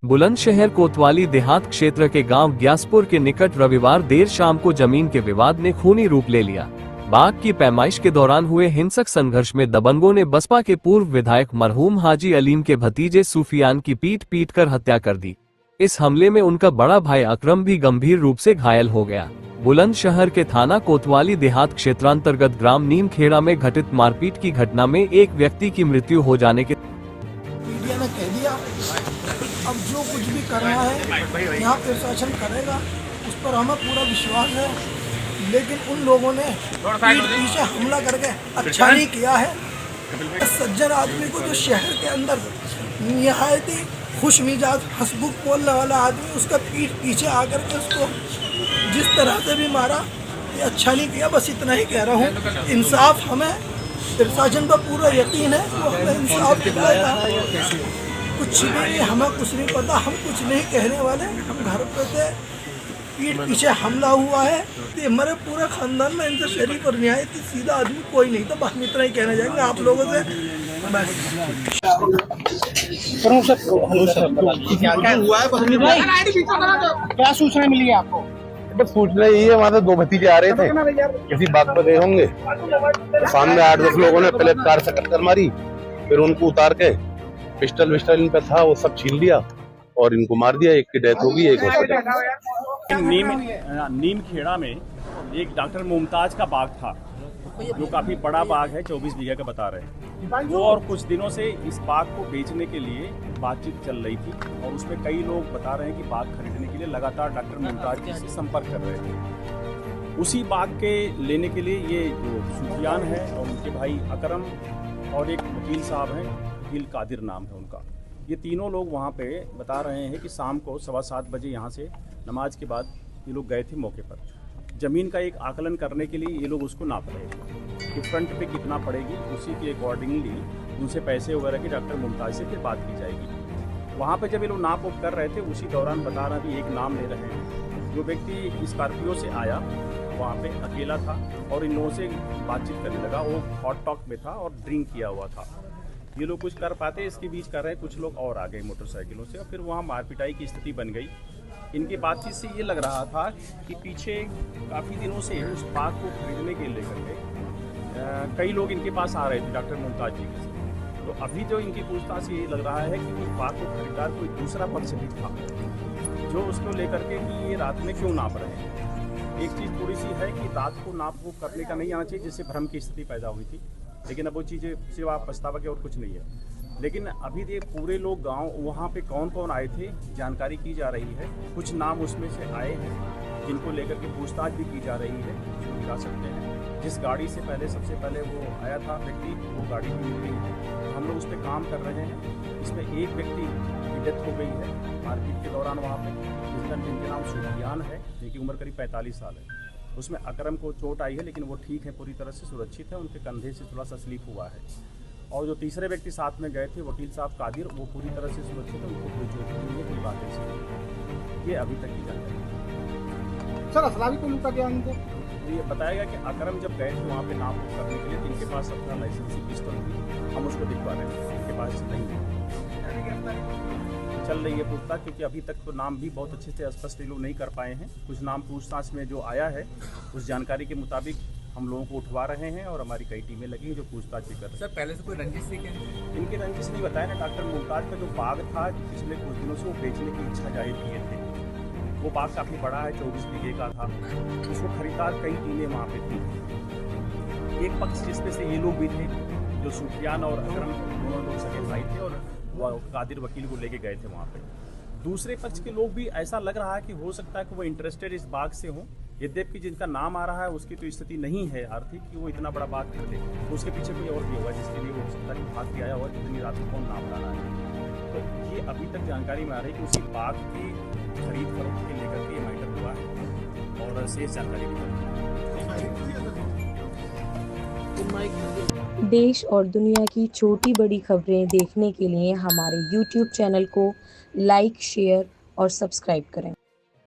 बुलंदशहर कोतवाली देहात क्षेत्र के गांव ग्यासपुर के निकट रविवार देर शाम को जमीन के विवाद ने खूनी रूप ले लिया। बाग की पैमाइश के दौरान हुए हिंसक संघर्ष में दबंगों ने बसपा के पूर्व विधायक मरहूम हाजी अलीम के भतीजे सूफियान की पीट कर हत्या कर दी। इस हमले में उनका बड़ा भाई अकरम भी गंभीर रूप से घायल हो गया। बुलंदशहर के थाना कोतवाली देहात क्षेत्रांतर्गत ग्राम नीमखेड़ा में घटित मारपीट की घटना में एक व्यक्ति की मृत्यु हो जाने के मीडिया ने कह दिया। अब जो कुछ भी करना है यहाँ प्रशासन करेगा, उस पर हमें पूरा विश्वास है। लेकिन उन लोगों ने पीछे हमला करके अच्छा नहीं किया है। सज्जन आदमी को जो शहर के अंदर निहायत ही खुश मिजाज हंसमुख बोलने वाला आदमी, उसका पीठ पीछे आकर के उसको जिस तरह से भी मारा, ये अच्छा नहीं किया। बस इतना ही कह रहा हूँ। इंसाफ हमें प्रशासन पर पूरा यकीन है, वो हमें इंसाफ दिलाएगा। कुछ भी हमें कुछ नहीं पता, हम कुछ नहीं कहने वाले। हम घर पे थे, पीठ पीछे हमला हुआ है। तो हमारे पूरे खानदान में इनसे शरीफ और निहायत सीधा आदमी कोई नहीं था। बस हम इतना ही कहना चाहेंगे आप लोगों से। बस क्या सूचना मिली है आपको? बस सूचना यही है, वहाँ से दो भतीजे आ रहे थे, किसी बात पर गए होंगे। सामने 8-10 लोगों ने पहले कार से टक्कर मारी, फिर उनको उतार के पिस्टल विस्टल इन पे था वो सब छीन लिया और इनको मार दिया। एक की डेथ होगी, एक हॉस्पिटल। नीमखेड़ा में एक डॉक्टर मुमताज का बाग था, जो काफी बड़ा बाग है, 24 बीघा का बता रहे हैं वो। और कुछ दिनों से इस बाग को बेचने के लिए बातचीत चल रही थी और उसमें कई लोग बता रहे हैं कि बाग खरीदने के लिए लगातार डॉक्टर मुमताज जी से संपर्क कर रहे थे। उसी बाग के लेने के लिए ये जो सूफियान है और उनके भाई अकरम और एक वकील साहब हैं, वकील कादिर नाम है उनका, ये तीनों लोग वहाँ पे बता रहे हैं कि शाम को 7:15 बजे यहाँ से नमाज के बाद ये लोग गए थे मौके पर। ज़मीन का एक आकलन करने के लिए ये लोग उसको नाप रहे थे कि फ्रंट पे कितना पड़ेगी, उसी के अकॉर्डिंगली उनसे पैसे वगैरह की डॉक्टर मुमताज से फिर बात की जाएगी। वहाँ पे जब ये लोग नाप कर रहे थे, उसी दौरान बता रहा भी एक नाम ले रहे हैं। जो व्यक्ति स्कॉर्पियो से आया वहाँ पे अकेला था और इन लोगों से बातचीत करने लगा। वो हॉट टॉक में था और ड्रिंक किया हुआ था। ये लोग कुछ कर पाते, इसके बीच कर रहे हैं, कुछ लोग और आ गए मोटरसाइकिलों से और फिर वहाँ मारपिटाई की स्थिति बन गई। इनकी बातचीत से ये लग रहा था कि पीछे काफ़ी दिनों से उस बाग को खरीदने के लेकर के कई लोग इनके पास आ रहे थे डॉक्टर मुमताज जी के। तो अभी जो इनकी पूछताछ से ये लग रहा है कि उस बाग को खरीदार कोई दूसरा पक्ष भी था, जो उसको लेकर के कि ये रात में क्यों नाप रहे हैं। एक चीज़ थोड़ी सी है कि रात को नाप वो करने का नहीं आना चाहिए, जिससे भ्रम की स्थिति पैदा हुई थी। लेकिन अब वो चीज़ें सिर्फ आप पछतावा के और कुछ नहीं है। लेकिन अभी ये पूरे लोग गांव वहाँ पे कौन कौन आए थे जानकारी की जा रही है। कुछ नाम उसमें से आए हैं जिनको लेकर के पूछताछ भी की जा रही है, जो गिरा सकते हैं। जिस गाड़ी से सबसे पहले वो आया था व्यक्ति, वो गाड़ी भी मिल गई है। तो हम लोग उस पर काम कर रहे हैं। इसमें एक व्यक्ति की डेथ हो गई है मारपीट के दौरान वहाँ पे, जिनके नाम सूफियान है, जिनकी उम्र करीब 45 साल है। उसमें अकरम को चोट आई है, लेकिन वो ठीक है, पूरी तरह से सुरक्षित है। उनके कंधे से थोड़ा सा स्लिप हुआ है। और जो तीसरे व्यक्ति साथ में गए थे वकील साहब कादिर, वो पूरी तरह से सुरक्षित है, उनको कोई चोट नहीं है, कोई बात नहीं। ये अभी तक की जानकारी। सर असला भी कोई लूटा गया उनको? तो ये बताया गया कि अकरम जब गए थे वहाँ पे नाप करने के लिए, तो इनके पास अपना लाइसेंसी पिस्टल थी, हम उसको दिखवा रहे हैं, इनके पास नहीं है। चल रही है पूछताछ, क्योंकि अभी तक तो नाम भी बहुत अच्छे से स्पष्ट लोग नहीं कर पाए हैं। कुछ नाम पूछताछ में जो आया है उस जानकारी के मुताबिक हम लोगों को उठवा रहे हैं और हमारी कई टीमें लगी हैं जो पूछताछ भी कर रही हैं। सर पहले से कोई रंजिश थी क्या? इनकी रंजिश नहीं बताया ना। डॉक्टर मुमताज का जो बाग था, पिछले कुछ दिनों से वो बेचने की इच्छा जाहिर किए थे। वो बाग काफ़ी बड़ा है, 24 बीघे का था। उसको खरीदार कई टीमें वहाँ पे थी। एक पक्ष जिसमें से ये लोग भी थे, जो सूफियान और अकरम दोनों लोग सगे भाई थे और कादिर वकील को लेके गए थे वहाँ पे। दूसरे पक्ष के लोग भी ऐसा लग रहा है कि हो सकता है कि वो इंटरेस्टेड इस बाग से हों, यद्यपि जिनका नाम आ रहा है उसकी तो स्थिति नहीं है आर्थिक कि वो इतना बड़ा बाग खरीदे। तो उसके पीछे कोई और भी होगा जिसके लिए वो हो सकता है कि भाग के आया होगा, कितनी रात को कौन नाम ला रहा है। तो ये अभी तक जानकारी में आ रही है कि उसी बाग की खरीद फरोख्त के लेकर के ये मैटर हुआ है और शेष जानकारी भी। देश और दुनिया की छोटी बड़ी खबरें देखने के लिए हमारे YouTube चैनल को लाइक, शेयर और सब्सक्राइब करें।